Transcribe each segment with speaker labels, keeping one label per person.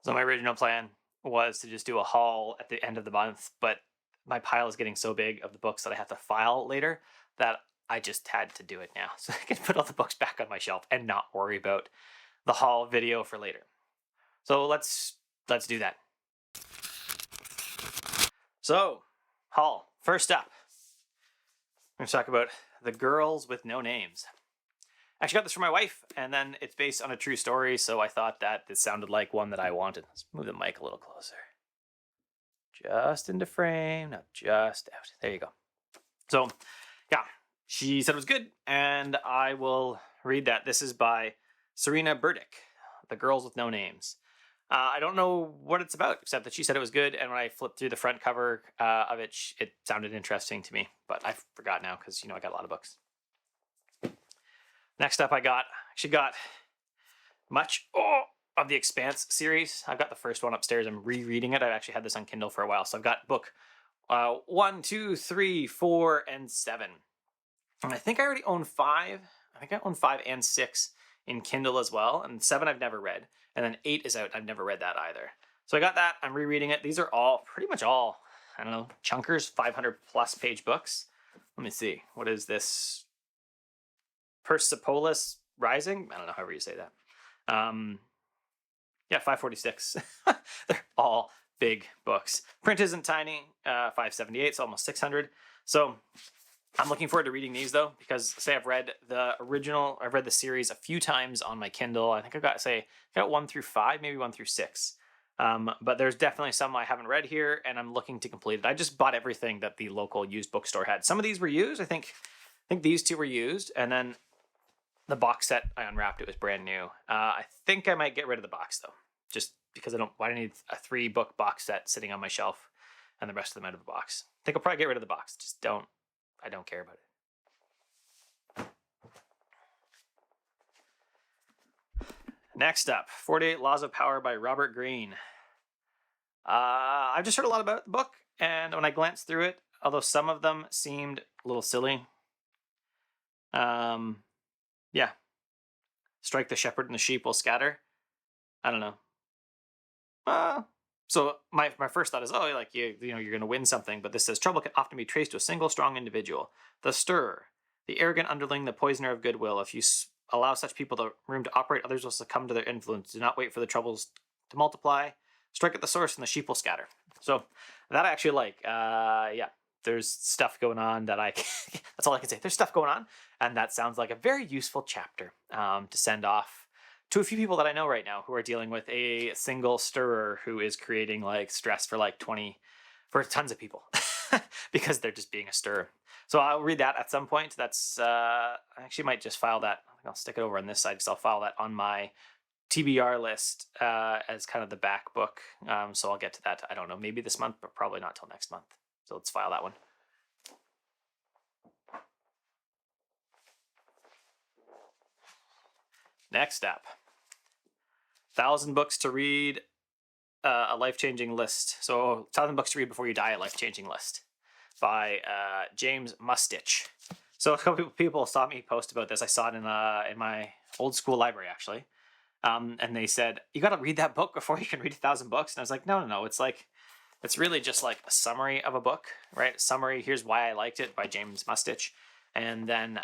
Speaker 1: So my original plan was to just do a haul at the end of the month, but my pile is getting so big of the books that I have to file later that I just had to do it now. So I can put all the books back on my shelf and not worry about the haul video for later. So let's do that. So, haul. First up, I'm going to talk about The Girls with No Names. I actually got this from my wife, and then it's based on a true story, so I thought that this sounded like one that I wanted. Let's move the mic a little closer. Just into frame, not just out. There you go. So, yeah, she said it was good, and I will read that. This is by Serena Burdick, The Girls with No Names. I don't know what it's about, except that she said it was good, and when I flipped through the front cover of it, it sounded interesting to me, but I forgot now because, I got a lot of books. Next up, I got much of the Expanse series. I've got the first one upstairs. I'm rereading it. I've actually had this on Kindle for a while. So I've got book 1, 2, 3, 4, and 7. And I think I already own 5. I think I own 5 and 6 in Kindle as well. And 7 I've never read. And then 8 is out. I've never read that either. So I got that. I'm rereading it. These are pretty much all, chunkers, 500 plus page books. Let me see. What is this? Persepolis Rising? I don't know however you say that. 546. They're all big books. Print isn't tiny, 578, so almost 600. So I'm looking forward to reading these though, because I've read the series a few times on my Kindle. I think I got 1 through 5, maybe 1 through 6. But there's definitely some I haven't read here, and I'm looking to complete it. I just bought everything that the local used bookstore had. Some of these were used. I think these 2 were used, and then the box set, I unwrapped, it was brand new. I think I might get rid of the box though, just because why do I need a 3-book box set sitting on my shelf and the rest of them out of the box? I think I'll probably get rid of the box. I don't care about it. Next up, 48 Laws of Power by Robert Greene. I've just heard a lot about the book, and when I glanced through it, although some of them seemed a little silly, strike the shepherd and the sheep will scatter. I don't know. So my first thought is, you're going to win something, but this says trouble can often be traced to a single strong individual. The stirrer, the arrogant underling, the poisoner of goodwill. If you allow such people the room to operate, others will succumb to their influence. Do not wait for the troubles to multiply. Strike at the source and the sheep will scatter. So that I actually like. There's stuff going on that that's all I can say. There's stuff going on, and that sounds like a very useful chapter to send off to a few people that I know right now who are dealing with a single stirrer who is creating stress for tons of people because they're just being a stirrer. So I'll read that at some point. That's I actually might just file that. I think I'll stick it over on this side because I'll file that on my TBR list as kind of the back book. So I'll get to that. I don't know, maybe this month, but probably not till next month. So let's file that one. Next up, 1,000 books to read, a life-changing list. So 1,000 books to read before you die, a life-changing list by James Mustich. So a couple people saw me post about this. I saw it in my old school library actually, and they said you got to read that book before you can read 1,000 books. And I was like, no. It's really just like a summary of a book, right? Summary. Here's why I liked it by James Mustich, and then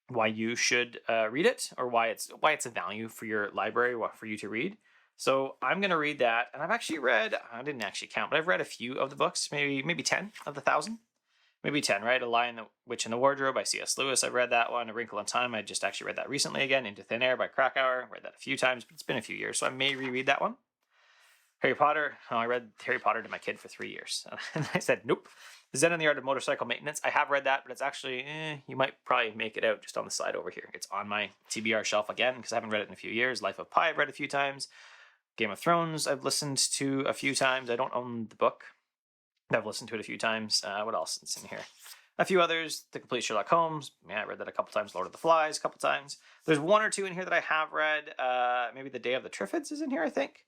Speaker 1: why you should read it, or why it's a value for your library, for you to read. So I'm going to read that, and I've actually read. I didn't actually count, but I've read a few of the books, maybe 10 of the 1,000, maybe 10. Right? A Lion, the Witch, and the Wardrobe by C.S. Lewis. I've read that one. A Wrinkle in Time. I just actually read that recently again. Into Thin Air by Krakauer. Read that a few times, but it's been a few years, so I may reread that one. Harry Potter. I read Harry Potter to my kid for 3 years. And I said, nope. Zen and the Art of Motorcycle Maintenance. I have read that, but it's actually, you might probably make it out just on the side over here. It's on my TBR shelf again, because I haven't read it in a few years. Life of Pi I've read a few times. Game of Thrones I've listened to a few times. I don't own the book. I've listened to it a few times. What else is in here? A few others. The Complete Sherlock Holmes. I read that a couple times. Lord of the Flies a couple times. There's 1 or 2 in here that I have read. Maybe The Day of the Triffids is in here, I think.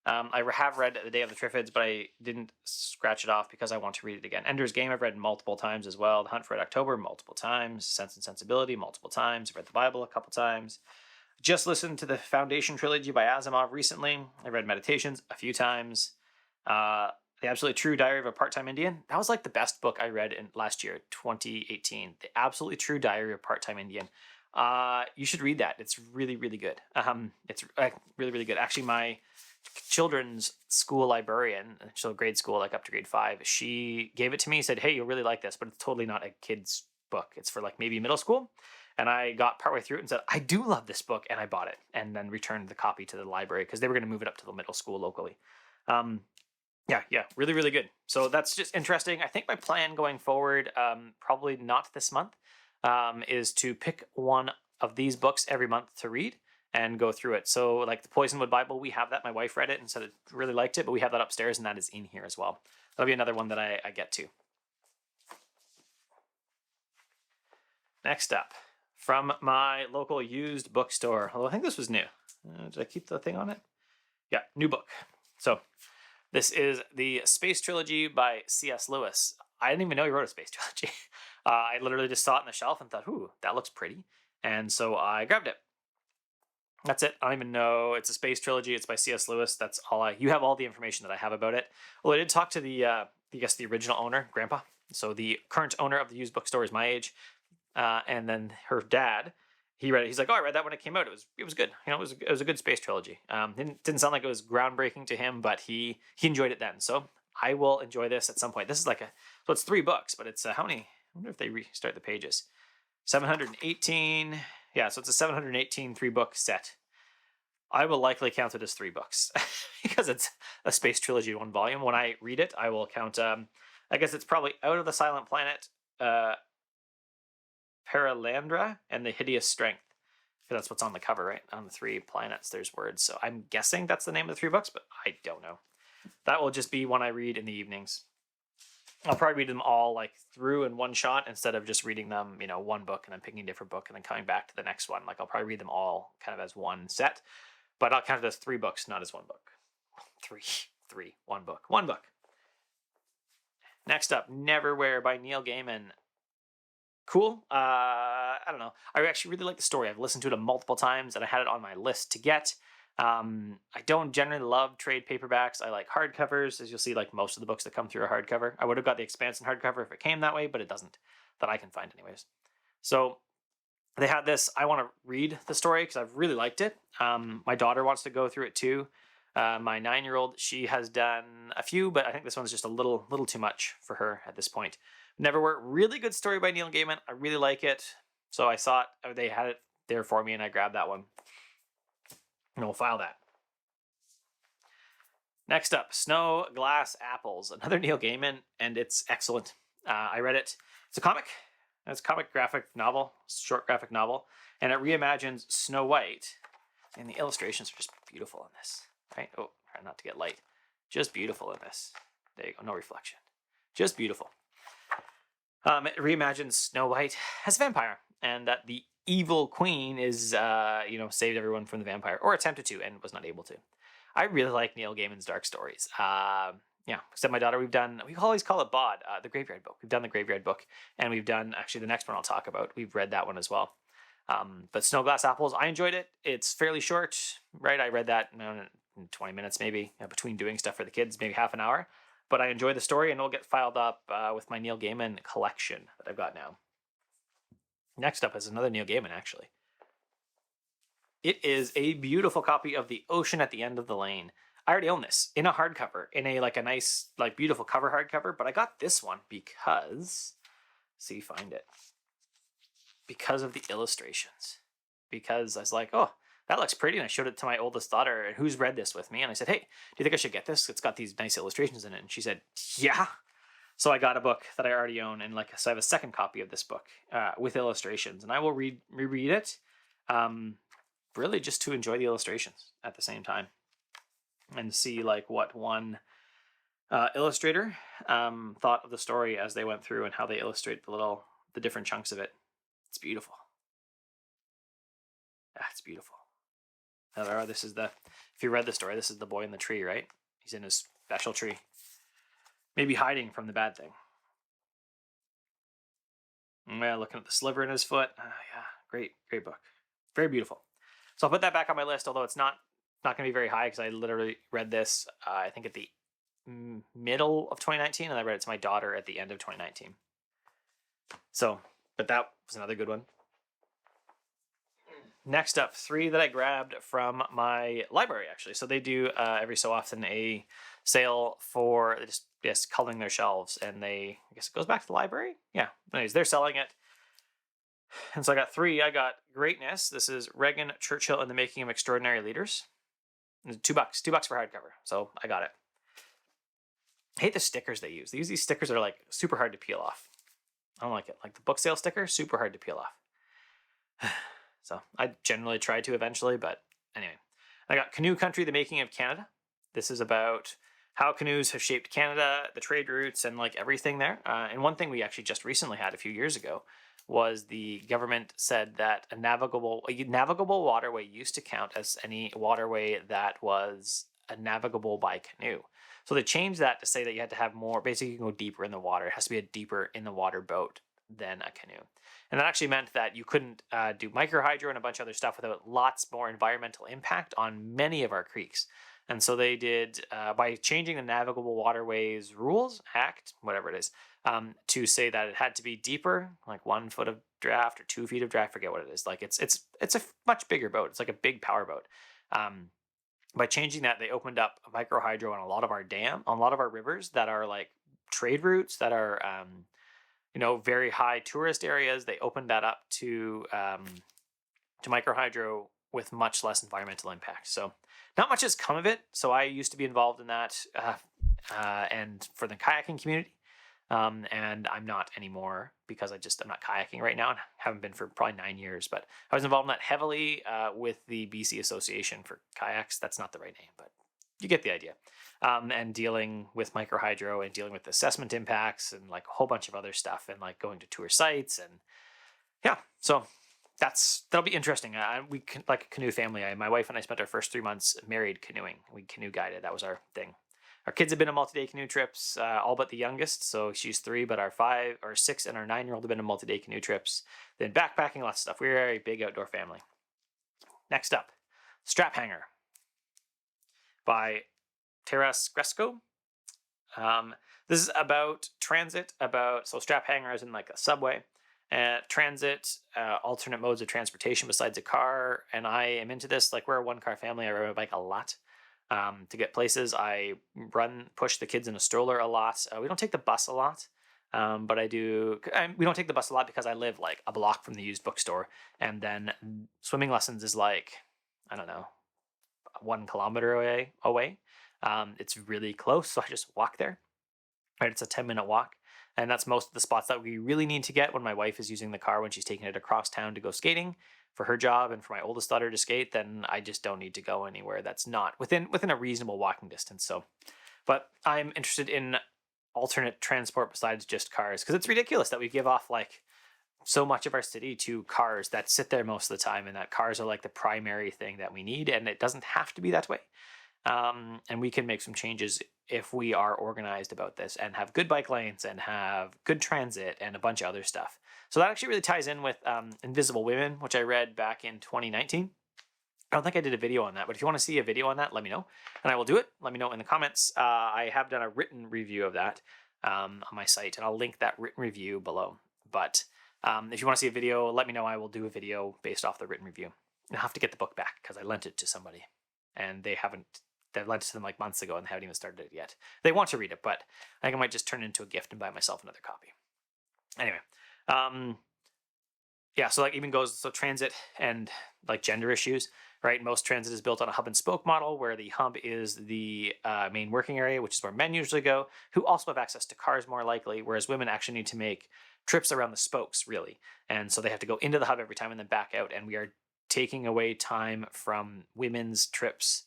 Speaker 1: I have read The Day of the Triffids, but I didn't scratch it off because I want to read it again. Ender's Game I've read multiple times as well. The Hunt for Red October multiple times. Sense and Sensibility multiple times. I've read the Bible a couple times. Just listened to the Foundation Trilogy by Asimov recently. I read Meditations a few times. The Absolutely True Diary of a Part-Time Indian. That was like the best book I read in last year, 2018. The Absolutely True Diary of a Part-Time Indian. You should read that. It's really, really good. It's really, really good. Actually, my children's school librarian, so grade school, like up to grade 5, she gave it to me, said, hey, you'll really like this, but it's totally not a kid's book. It's for like maybe middle school. And I got partway through it and said, I do love this book. And I bought it and then returned the copy to the library because they were going to move it up to the middle school locally. Yeah, really, really good. So that's just interesting. I think my plan going forward, probably not this month, is to pick one of these books every month to read and go through it. So like the Poisonwood Bible, we have that. My wife read it and said it really liked it, but we have that upstairs and that is in here as well. That'll be another one that I get to. Next up, from my local used bookstore. Although I think this was new. Did I keep the thing on it? Yeah, new book. So this is the Space Trilogy by C.S. Lewis. I didn't even know he wrote a Space Trilogy. I literally just saw it on the shelf and thought, ooh, that looks pretty. And so I grabbed it. That's it. I don't even know. It's a Space Trilogy. It's by C.S. Lewis. That's all you have all the information that I have about it. Well, I did talk to the original owner, Grandpa. So the current owner of the used bookstore is my age. And then her dad, he read it. He's like, oh, I read that when it came out. It was good. You know, it was a good Space Trilogy. Didn't sound like it was groundbreaking to him, but he enjoyed it then. So I will enjoy this at some point. This is so it's 3 books, but it's how many? I wonder if they restart the pages. 718. Yeah, so it's a 718 3-book set. I will likely count it as 3 books because it's a Space Trilogy 1 volume. When I read it, I will count. I guess it's probably Out of the Silent Planet, Paralandra, and The Hideous Strength. That's what's on the cover, right? On the 3 planets, there's words. So I'm guessing that's the name of the 3 books, but I don't know. That will just be one I read in the evenings. I'll probably read them all like through in one shot instead of just reading them, one book and then picking a different book and then coming back to the next one. Like I'll probably read them all kind of as one set, but I'll count it as 3 books, not as 1 book. 1 book. 1 book. Next up, Neverwhere by Neil Gaiman. Cool. I don't know. I actually really like the story. I've listened to it multiple times and I had it on my list to get. I don't generally love trade paperbacks. I like hardcovers, as you'll see, like most of the books that come through are hardcover. I would have got The Expanse in hardcover if it came that way, but it doesn't, that I can find anyways. So they had this. I want to read the story because I've really liked it. My daughter wants to go through it too. My 9-year-old, she has done a few, but I think this one's just a little too much for her at this point. Neverwhere, really good story by Neil Gaiman. I really like it. So I saw it, they had it there for me and I grabbed that one. And we'll file that. Next up, Snowglass Apples, another Neil Gaiman, and it's excellent. I read it. It's a comic. It's a comic graphic novel, short graphic novel, and it reimagines Snow White. And the illustrations are just beautiful in this, right? Oh, try not to get light. Just beautiful in this. There you go, no reflection. Just beautiful. It reimagines Snow White as a vampire, and that the evil queen is, saved everyone from the vampire, or attempted to, and was not able to. I really like Neil Gaiman's dark stories. Except my daughter, we always call it BOD, the Graveyard Book. We've done the Graveyard Book, and we've done, actually, the next one I'll talk about. We've read that one as well. But Snowglass Apples, I enjoyed it. It's fairly short, right? I read that in 20 minutes, maybe, between doing stuff for the kids, maybe half an hour. But I enjoy the story, and it'll get filed up with my Neil Gaiman collection that I've got now. Next up is another Neil Gaiman, actually. It is a beautiful copy of The Ocean at the End of the Lane. I already own this in a hardcover, in a nice, beautiful cover hardcover, but I got this one because, see, find it, because of the illustrations. Because I was like, oh, that looks pretty, and I showed it to my oldest daughter, who's read this with me, and I said, hey, do you think I should get this? It's got these nice illustrations in it, and she said, yeah. So I got a book that I already own, and so I have a second copy of this book with illustrations, and I will reread it, really just to enjoy the illustrations at the same time, and see what one illustrator thought of the story as they went through and how they illustrate the different chunks of it. It's beautiful. It's beautiful. Now this is if you read the story, this is the boy in the tree, right? He's in his special tree. Maybe hiding from the bad thing. Well, looking at the sliver in his foot. Yeah, great book. Very beautiful. So I'll put that back on my list, although it's not going to be very high because I literally read this, I think at the middle of 2019, and I read it to my daughter at the end of 2019. So, but that was another good one. Next up, 3 that I grabbed from my library, actually. So they do every so often a sale for just culling their shelves, and I guess it goes back to the library. Yeah. Anyways, they're selling it. And so I got 3. I got Greatness. This is Reagan, Churchill, and the Making of Extraordinary Leaders. $2, $2 for hardcover. So I got it. I hate the stickers they use. They use these stickers that are like super hard to peel off. I don't like it. Like the book sale sticker, super hard to peel off. So I generally try to eventually, but anyway. I got Canoe Country, the Making of Canada. This is about how canoes have shaped Canada, the trade routes, and like everything there. And one thing we actually just recently had a few years ago was the government said that a navigable waterway used to count as any waterway that was navigable by canoe. So they changed that to say that you had to have more, basically you can go deeper in the water. It has to be a deeper in the water boat than a canoe. And that actually meant that you couldn't do microhydro and a bunch of other stuff without lots more environmental impact on many of our creeks. And so they did, by changing the Navigable Waterways Rules Act, whatever it is, to say that it had to be deeper, like 1 foot of draft or 2 feet of draft, forget what it is. Like it's a much bigger boat. It's like a big power boat. By changing that, they opened up microhydro on a lot of our rivers that are like trade routes that are, very high tourist areas. They opened that up to microhydro with much less environmental impact. So not much has come of it. So I used to be involved in that and for the kayaking community. And I'm not anymore because I'm not kayaking right now and haven't been for probably 9 years, but I was involved in that heavily with the BC Association for Kayaks. That's not the right name, but you get the idea. And dealing with microhydro and dealing with assessment impacts and like a whole bunch of other stuff and like going to tour sites and yeah, so that'll be interesting. We like a canoe family. My wife and I spent our first 3 months married canoeing. We canoe guided. That was our thing. Our kids have been on multi-day canoe trips, all but the youngest. So she's 3, but our 5 or 6 and our 9-year-old have been on multi-day canoe trips. Then backpacking, lots of stuff. We're a big outdoor family. Next up, Strap Hanger by Teras Gresco. This is about transit, so strap hanger is in like a subway, transit, alternate modes of transportation besides a car. And I am into this. Like we're a 1-car family. I ride my bike a lot to get places. I push the kids in a stroller a lot. We don't take the bus a lot. But I do. We don't take the bus a lot because I live like a block from the used bookstore, and then swimming lessons is like, I don't know, 1 kilometer away. It's really close, so I just walk there. Right, it's a 10-minute walk, and that's most of the spots that we really need to get when my wife is using the car when she's taking it across town to go skating for her job and for my oldest daughter to skate. Then I just don't need to go anywhere that's not within a reasonable walking distance. So, but I'm interested in alternate transport besides just cars because it's ridiculous that we give off like so much of our city to cars that sit there most of the time, and that cars are like the primary thing that we need, and it doesn't have to be that way. And we can make some changes if we are organized about this and have good bike lanes and have good transit and a bunch of other stuff. So that actually really ties in with Invisible Women, which I read back in 2019. I don't think I did a video on that, but if you want to see a video on that, let me know, and I will do it. Let me know in the comments. I have done a written review of that on my site, and I'll link that written review below. But if you want to see a video, let me know. I will do a video based off the written review. I'll have to get the book back because I lent it to somebody, and they lent it to them like months ago and they haven't even started it yet. They want to read it, but I think I might just turn it into a gift and buy myself another copy. Anyway, yeah, so like even goes transit and like gender issues, right? Most transit is built on a hub and spoke model where the hub is the main working area, which is where men usually go, who also have access to cars more likely, whereas women actually need to make trips around the spokes, really. And so they have to go into the hub every time and then back out, and we are taking away time from women's trips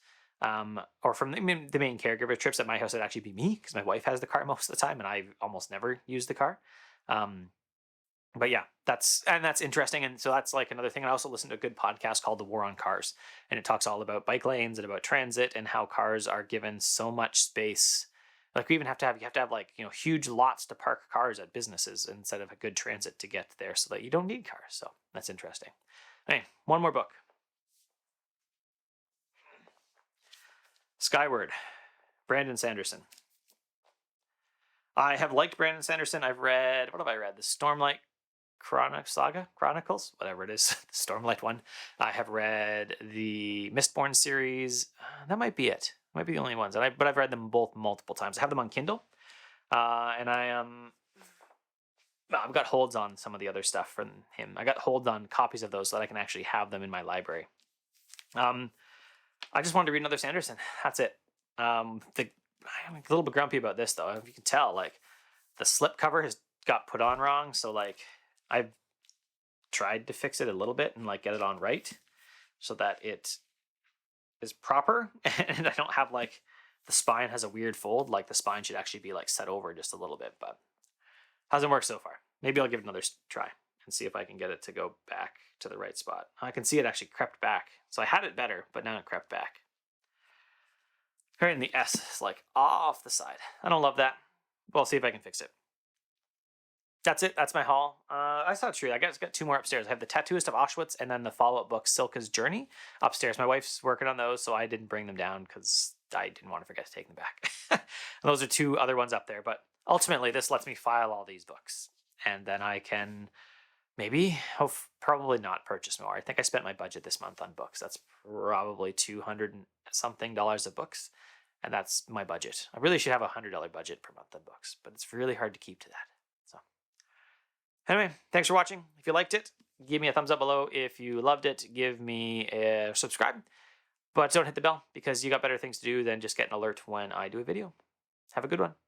Speaker 1: or from the main caregiver trips. At my house, it'd actually be me because my wife has the car most of the time and I almost never use the car. But yeah, that's interesting. And so that's like another thing. I also listened to a good podcast called The War on Cars, and it talks all about bike lanes and about transit and how cars are given so much space. Like you have to have like, huge lots to park cars at businesses instead of a good transit to get there so that you don't need cars. So that's interesting. Anyway, one more book. Skyward, Brandon Sanderson. I have liked Brandon Sanderson. I've read, what have I read? The Stormlight Chronicles, whatever it is, the Stormlight one. I have read the Mistborn series. That might be it. Might be the only ones. But I've read them both multiple times. I have them on Kindle, and I've got holds on some of the other stuff from him. I got holds on copies of those so that I can actually have them in my library. I just wanted to read another Sanderson. That's it. I'm a little bit grumpy about this though. If you can tell, like the slipcover has got put on wrong. So like I've tried to fix it a little bit and like get it on right so that it is proper and I don't have like the spine has a weird fold. Like the spine should actually be like set over just a little bit, but hasn't worked so far. Maybe I'll give it another try and see if I can get it to go back to the right spot. I can see it actually crept back. So I had it better, but now it crept back. Right in the S is like off the side. I don't love that. But I'll see if I can fix it. That's it. That's my haul. I saw true. I got two more upstairs. I have the Tattooist of Auschwitz and then the follow-up book Silka's Journey upstairs. My wife's working on those, so I didn't bring them down because I didn't want to forget to take them back. And those are two other ones up there. But ultimately, this lets me file all these books. And then I can probably not purchase more. I think I spent my budget this month on books. That's probably $200 and something of books. And that's my budget. I really should have a $100 budget per month on books, but it's really hard to keep to that. So anyway, thanks for watching. If you liked it, give me a thumbs up below. If you loved it, give me a subscribe. But don't hit the bell because you got better things to do than just get an alert when I do a video. Have a good one.